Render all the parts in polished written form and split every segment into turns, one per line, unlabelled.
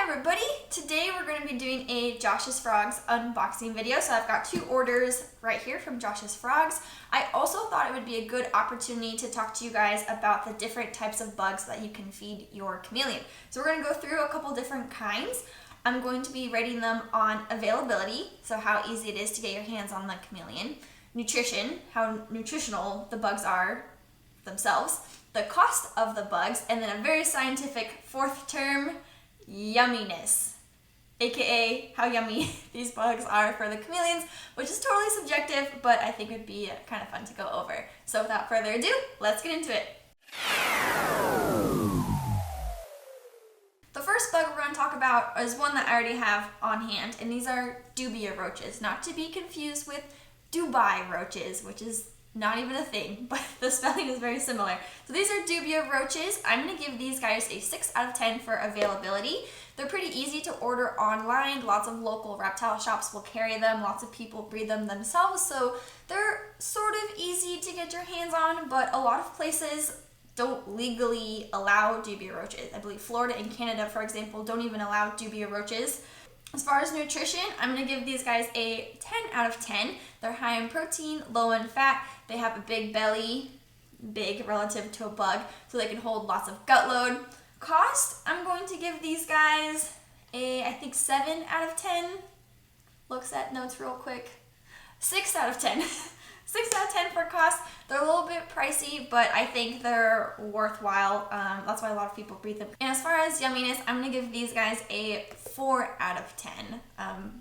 Hi everybody! Today we're going to be doing a Josh's Frogs unboxing video. So I've got 2 orders right here from Josh's Frogs. I also thought it would be a good opportunity to talk to you guys about the different types of bugs that you can feed your chameleon. So we're going to go through a couple different kinds. I'm going to be rating them on availability, so how easy it is to get your hands on the chameleon, nutrition, how nutritional the bugs are themselves, the cost of the bugs, and then a very scientific 4th term, yumminess, aka how yummy these bugs are for the chameleons, which is totally subjective, but I think would be kind of fun to go over. So without further ado, let's get into it. The first bug we're going to talk about is one that I already have on hand, and these are Dubia roaches, not to be confused with Dubai roaches, which is not even a thing, but the spelling is very similar. So these are Dubia roaches. I'm going to give these guys a 6 out of 10 for availability. They're pretty easy to order online. Lots of local reptile shops will carry them. Lots of people breed them themselves, so they're sort of easy to get your hands on, but a lot of places don't legally allow Dubia roaches. I believe Florida and Canada, for example, don't even allow Dubia roaches. As far as nutrition, I'm going to give these guys a 10 out of 10. They're high in protein, low in fat. They have a big belly, big relative to a bug, so they can hold lots of gut load. Cost, I'm going to give these guys a, I think, 7 out of 10. Looks at notes real quick. 6 out of 10. 6 out of 10 for cost. They're a little bit pricey, but I think they're worthwhile. That's why a lot of people breed them. And as far as yumminess, I'm going to give these guys a 4 out of 10.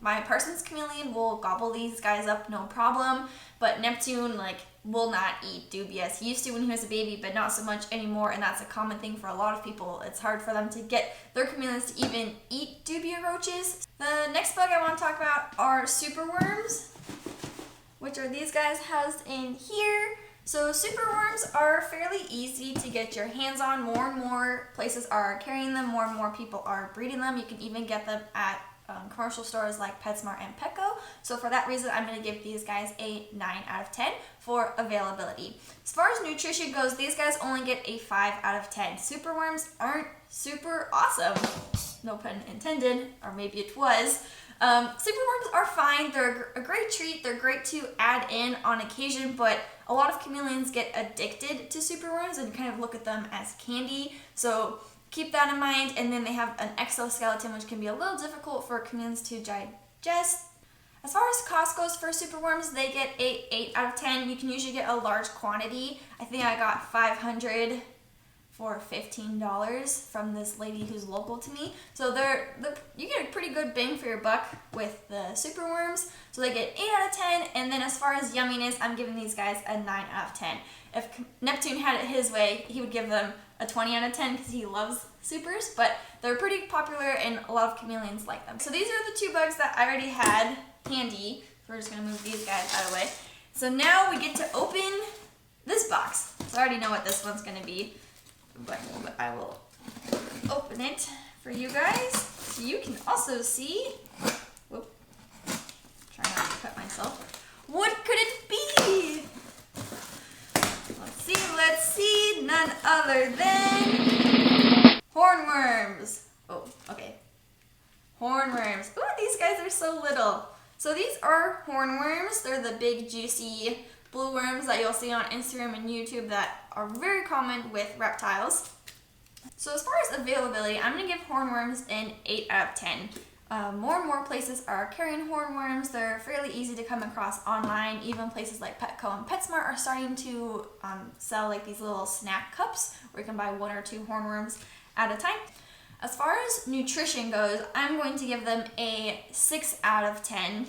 My Parsons chameleon will gobble these guys up, no problem, but Neptune, will not eat dubias. He used to when he was a baby, but not so much anymore, and that's a common thing for a lot of people. It's hard for them to get their chameleons to even eat dubia roaches. The next bug I want to talk about are superworms, which are these guys housed in here. So superworms are fairly easy to get your hands on. More and more places are carrying them. More and more people are breeding them. You can even get them at commercial stores like PetSmart and Petco. So for that reason, I'm going to give these guys a 9 out of 10 for availability. As far as nutrition goes, these guys only get a 5 out of 10. Superworms aren't super awesome. No pun intended, or maybe it was. Superworms are fine. They're a great treat. They're great to add in on occasion, but a lot of chameleons get addicted to superworms and kind of look at them as candy. So keep that in mind. And then they have an exoskeleton, which can be a little difficult for chameleons to digest. As far as cost goes for superworms, they get a 8 out of 10. You can usually get a large quantity. I think I got 500 for $15 from this lady who's local to me. So you get a pretty good bang for your buck with the superworms. So they get 8 out of 10, and then as far as yumminess, I'm giving these guys a 9 out of 10. If Neptune had it his way, he would give them a 20 out of 10 because he loves supers, but they're pretty popular and a lot of chameleons like them. So these are the 2 bugs that I already had handy. We're just gonna move these guys out of the way. So now we get to open this box. So I already know what this one's gonna be, but I will open it for you guys so you can also see. Whoop. Try not to cut myself. What could it be? Let's see. None other than Hornworms. Oh, okay. Hornworms. Ooh, these guys are so little. So these are Hornworms. They're the big, juicy blue worms that you'll see on Instagram and YouTube that are very common with reptiles. So as far as availability, I'm going to give Hornworms an 8 out of 10. More and more places are carrying Hornworms. They're fairly easy to come across online. Even places like Petco and PetSmart are starting to sell these little snack cups where you can buy 1 or 2 Hornworms at a time. As far as nutrition goes, I'm going to give them a 6 out of 10.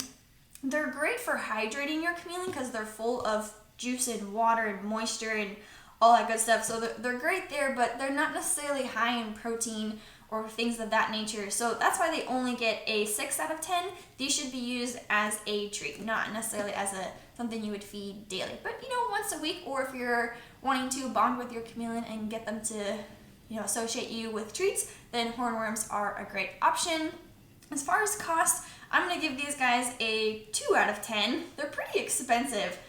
They're great for hydrating your chameleon because they're full of juice and water and moisture and all that good stuff. So they're great there, but they're not necessarily high in protein or things of that nature. So that's why they only get a 6 out of 10. These should be used as a treat, not necessarily as something you would feed daily. But once a week, or if you're wanting to bond with your chameleon and get them to associate you with treats, then Hornworms are a great option. As far as cost, I'm going to give these guys a 2 out of 10. They're pretty expensive.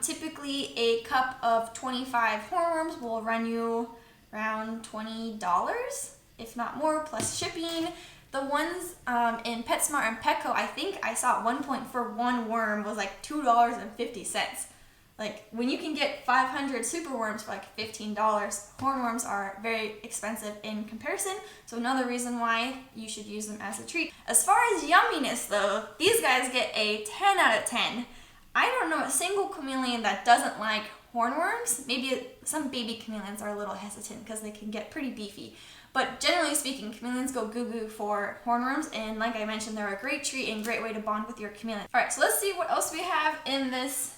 Typically, a cup of 25 Hornworms will run you around $20, if not more, plus shipping. The ones in PetSmart and Petco, I think I saw at one point for one worm was like $2.50. Like, when you can get 500 superworms for like $15, hornworms are very expensive in comparison, so another reason why you should use them as a treat. As far as yumminess though, these guys get a 10 out of 10. I don't know a single chameleon that doesn't like hornworms. Maybe some baby chameleons are a little hesitant because they can get pretty beefy. But generally speaking, chameleons go goo-goo for hornworms, and like I mentioned, they're a great treat and great way to bond with your chameleon. Alright, so let's see what else we have in this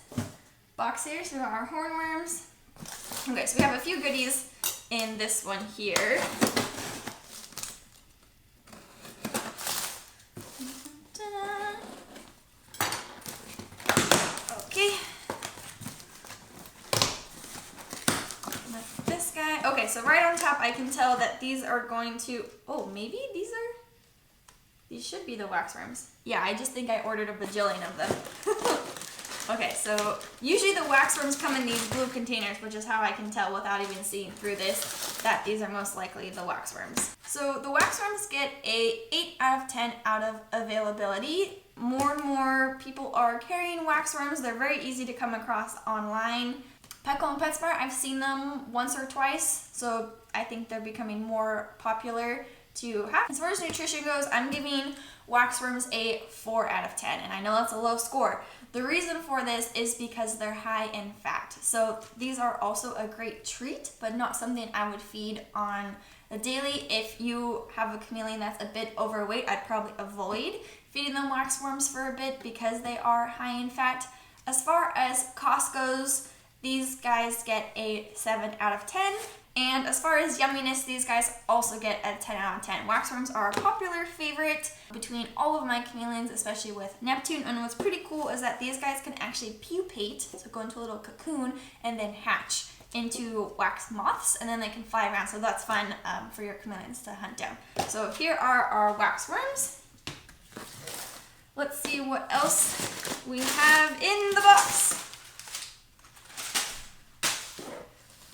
box here. So our hornworms. Okay, so we have a few goodies in this one here. Okay. This guy. Okay, so right on top I can tell that these are going to, oh, maybe these should be the waxworms. Yeah, I just think I ordered a bajillion of them. Okay, so usually the waxworms come in these blue containers, which is how I can tell without even seeing through this that these are most likely the waxworms. So the waxworms get a 8 out of 10 out of availability. More and more people are carrying waxworms. They're very easy to come across online. Petco and PetSmart, I've seen them once or twice, so I think they're becoming more popular to have. As far as nutrition goes, I'm giving waxworms a 4 out of 10, and I know that's a low score. The reason for this is because they're high in fat. So these are also a great treat, but not something I would feed on the daily. If you have a chameleon that's a bit overweight, I'd probably avoid feeding them waxworms for a bit because they are high in fat. As far as cost goes, these guys get a 7 out of 10. And as far as yumminess, these guys also get a 10 out of 10. Waxworms are a popular favorite between all of my chameleons, especially with Neptune. And what's pretty cool is that these guys can actually pupate, so go into a little cocoon, and then hatch into wax moths, and then they can fly around. So that's fun for your chameleons to hunt down. So here are our waxworms. Let's see what else we have in the box.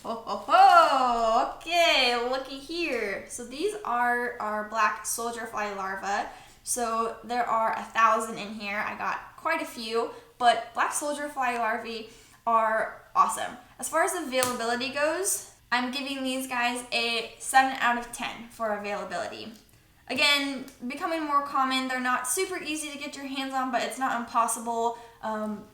Oh, ho, ho. Okay, looky here. So these are our black soldier fly larvae. So there are 1,000 in here. I got quite a few, but black soldier fly larvae are awesome. As far as availability goes, I'm giving these guys a 7 out of 10 for availability. Again, becoming more common. They're not super easy to get your hands on, but it's not impossible.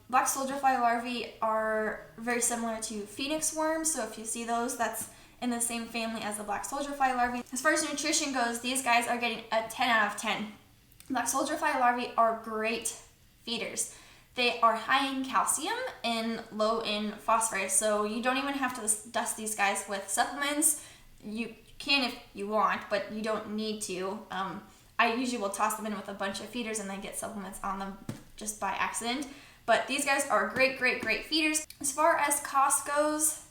Black soldier fly larvae are very similar to phoenix worms, so if you see those, that's in the same family as the black soldier fly larvae. As far as nutrition goes, these guys are getting a 10 out of 10. Black soldier fly larvae are great feeders. They are high in calcium and low in phosphorus, so you don't even have to dust these guys with supplements. You can if you want, but you don't need to. I usually will toss them in with a bunch of feeders and then get supplements on them just by accident. But these guys are great, great, great feeders. As far as cost goes,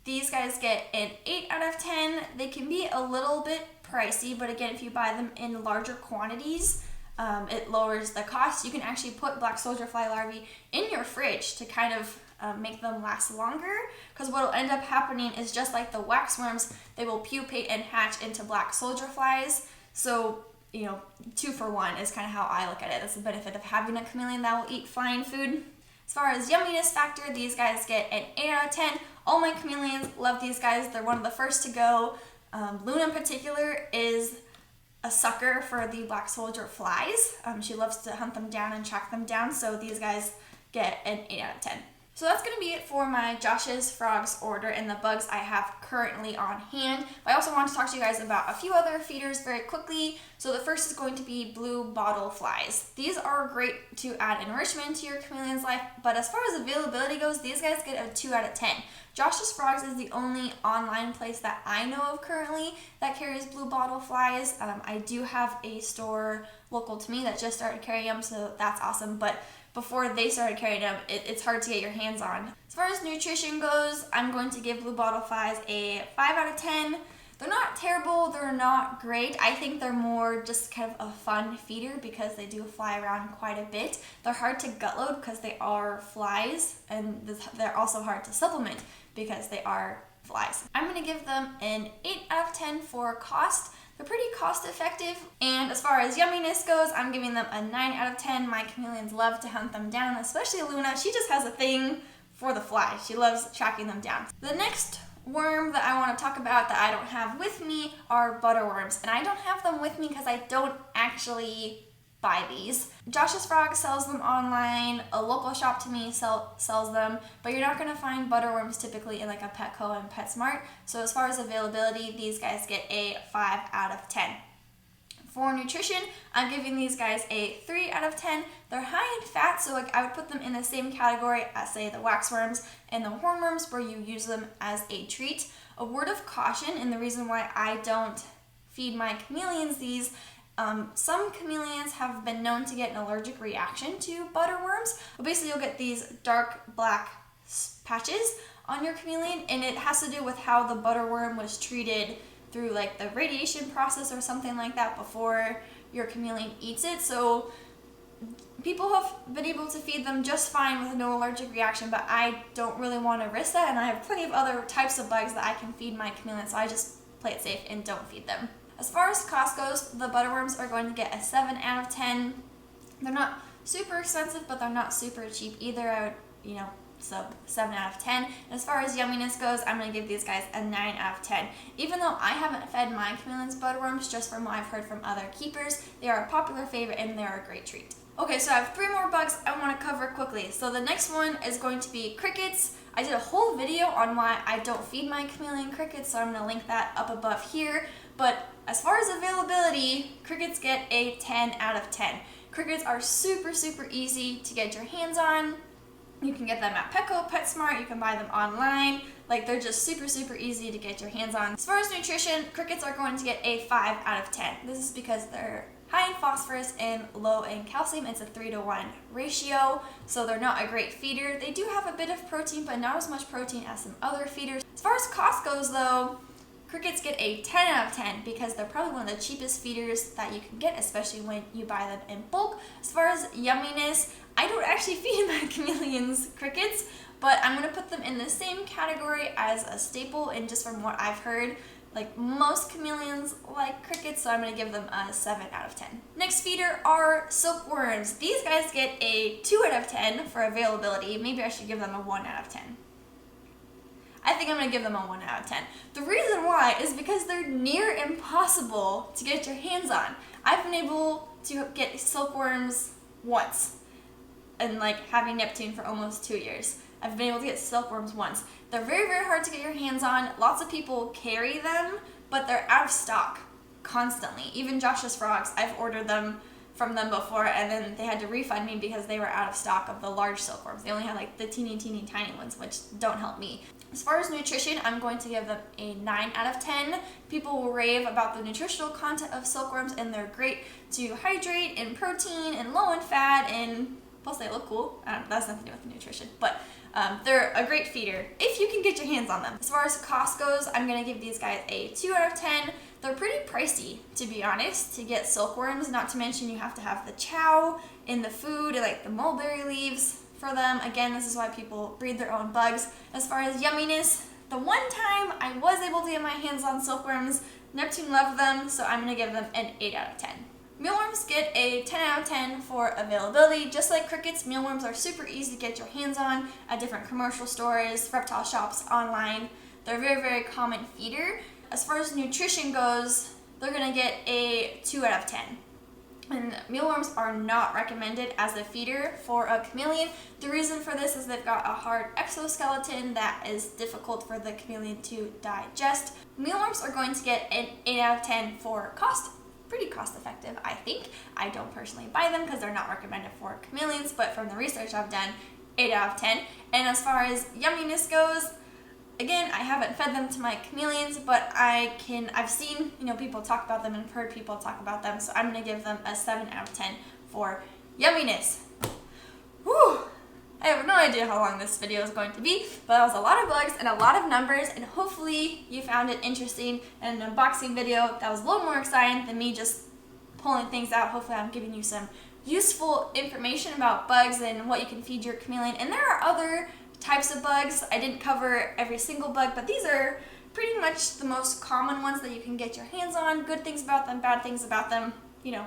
these guys get an 8 out of 10. They can be a little bit pricey, but again, if you buy them in larger quantities, it lowers the cost. You can actually put black soldier fly larvae in your fridge to kind of make them last longer, because what will end up happening is just like the waxworms, they will pupate and hatch into black soldier flies. So, you know, 2 for 1 is kind of how I look at it. That's the benefit of having a chameleon that will eat flying food. As far as yumminess factor, these guys get an 8 out of 10. All my chameleons love these guys. They're one of the first to go. Luna in particular is a sucker for the black soldier flies. She loves to hunt them down and track them down, so these guys get an 8 out of 10. So that's going to be it for my Josh's Frogs order and the bugs I have currently on hand. But I also want to talk to you guys about a few other feeders very quickly. So the first is going to be blue bottle flies. These are great to add enrichment to your chameleon's life, but as far as availability goes, these guys get a 2 out of 10. Josh's Frogs is the only online place that I know of currently that carries blue bottle flies. I do have a store local to me that just started carrying them, so that's awesome. But before they started carrying them, it's hard to get your hands on. As far as nutrition goes, I'm going to give blue bottle flies a 5 out of 10. They're not terrible, they're not great. I think they're more just kind of a fun feeder because they do fly around quite a bit. They're hard to gut load because they are flies, and they're also hard to supplement because they are flies. I'm going to give them an 8 out of 10 for cost. They're pretty cost effective, and as far as yumminess goes, I'm giving them a 9 out of 10. My chameleons love to hunt them down, especially Luna. She just has a thing for the flies. She loves tracking them down. The next worm that I want to talk about that I don't have with me are Butterworms, and I don't have them with me because I don't actually buy these. Josh's Frog sells them online, a local shop to me sells them, but you're not going to find Butterworms typically in like a Petco and PetSmart. So as far as availability, these guys get a 5 out of 10. For nutrition, I'm giving these guys a 3 out of 10. They're high in fat, so like I would put them in the same category as say the Waxworms and the Hornworms, where you use them as a treat. A word of caution, and the reason why I don't feed my chameleons these, some chameleons have been known to get an allergic reaction to Butterworms. But basically you'll get these dark black patches on your chameleon, and it has to do with how the butterworm was treated through like the radiation process or something like that before your chameleon eats it. So people have been able to feed them just fine with no allergic reaction, but I don't really want to risk that, and I have plenty of other types of bugs that I can feed my chameleons, so I just play it safe and don't feed them. As far as cost goes, the Butterworms are going to get a 7 out of 10. They're not super expensive, but they're not super cheap either. I would, so 7 out of 10. And as far as yumminess goes, I'm going to give these guys a 9 out of 10. Even though I haven't fed my chameleons Butterworms, just from what I've heard from other keepers, they are a popular favorite and they're a great treat. Okay, so I have 3 more bugs I want to cover quickly. So the next one is going to be crickets. I did a whole video on why I don't feed my chameleon crickets, so I'm going to link that up above here. But as far as availability, crickets get a 10 out of 10. Crickets are super, super easy to get your hands on. You can get them at Petco, PetSmart, you can buy them online. Like, they're just super, super easy to get your hands on. As far as nutrition, crickets are going to get a 5 out of 10. This is because they're high in phosphorus and low in calcium. It's a 3-to-1 ratio, so they're not a great feeder. They do have a bit of protein, but not as much protein as some other feeders. As far as cost goes though, crickets get a 10 out of 10 because they're probably one of the cheapest feeders that you can get, especially when you buy them in bulk. As far as yumminess, I don't actually feed my chameleons crickets, but I'm going to put them in the same category as a staple, and just from what I've heard, like most chameleons like crickets, so I'm going to give them a 7 out of 10. Next feeder are silkworms. These guys get a 2 out of 10 for availability. Maybe I should give them a 1 out of 10. I think I'm going to give them a 1 out of 10. The reason why is because they're near impossible to get your hands on. I've been able to get silkworms once, and like having Neptune for almost 2 years. I've been able to get silkworms once. They're very, very hard to get your hands on. Lots of people carry them, but they're out of stock constantly. Even Josh's Frogs, I've ordered them from them before, and then they had to refund me because they were out of stock of the large silkworms. They only had like the teeny tiny ones, which don't help me. As far as nutrition, I'm going to give them a 9 out of 10. People will rave about the nutritional content of silkworms, and they're great to hydrate and protein and low in fat, and plus they look cool. That's nothing to do with the nutrition, but they're a great feeder if you can get your hands on them. As far as cost goes, I'm going to give these guys a 2 out of 10. They're pretty pricey, to be honest, to get silkworms, not to mention you have to have the chow in the food, and like the mulberry leaves for them. Again, this is why people breed their own bugs. As far as yumminess, the one time I was able to get my hands on silkworms, Neptune loved them, so I'm going to give them an 8 out of 10. Mealworms get a 10 out of 10 for availability. Just like crickets, mealworms are super easy to get your hands on at different commercial stores, reptile shops, online. They're a very, very common feeder. As far as nutrition goes, they're going to get a 2 out of 10. And mealworms are not recommended as a feeder for a chameleon. The reason for this is they've got a hard exoskeleton that is difficult for the chameleon to digest. Mealworms are going to get an 8 out of 10 for cost. Pretty cost effective, I think. I don't personally buy them because they're not recommended for chameleons, but from the research I've done, 8 out of 10. And as far as yumminess goes, again, I haven't fed them to my chameleons, but I've seen, people talk about them and heard people talk about them, so I'm going to give them a 7 out of 10 for yumminess. Whew! I have no idea how long this video is going to be, but that was a lot of bugs and a lot of numbers, and hopefully you found it interesting and an unboxing video that was a little more exciting than me just pulling things out. Hopefully I'm giving you some useful information about bugs and what you can feed your chameleon. And there are other types of bugs. I didn't cover every single bug, but these are pretty much the most common ones that you can get your hands on. Good things about them, bad things about them, you know,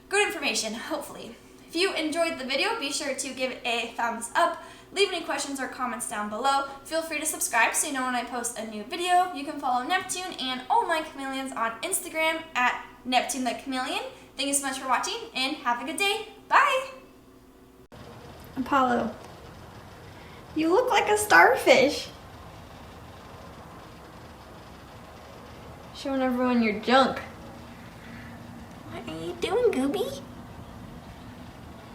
good information, hopefully. If you enjoyed the video, be sure to give it a thumbs up. Leave any questions or comments down below. Feel free to subscribe so you know when I post a new video. You can follow Neptune and all my chameleons on Instagram at Neptune the Chameleon. Thank you so much for watching and have a good day. Bye! Apollo, you look like a starfish. Showing everyone your junk. What are you doing, Gooby?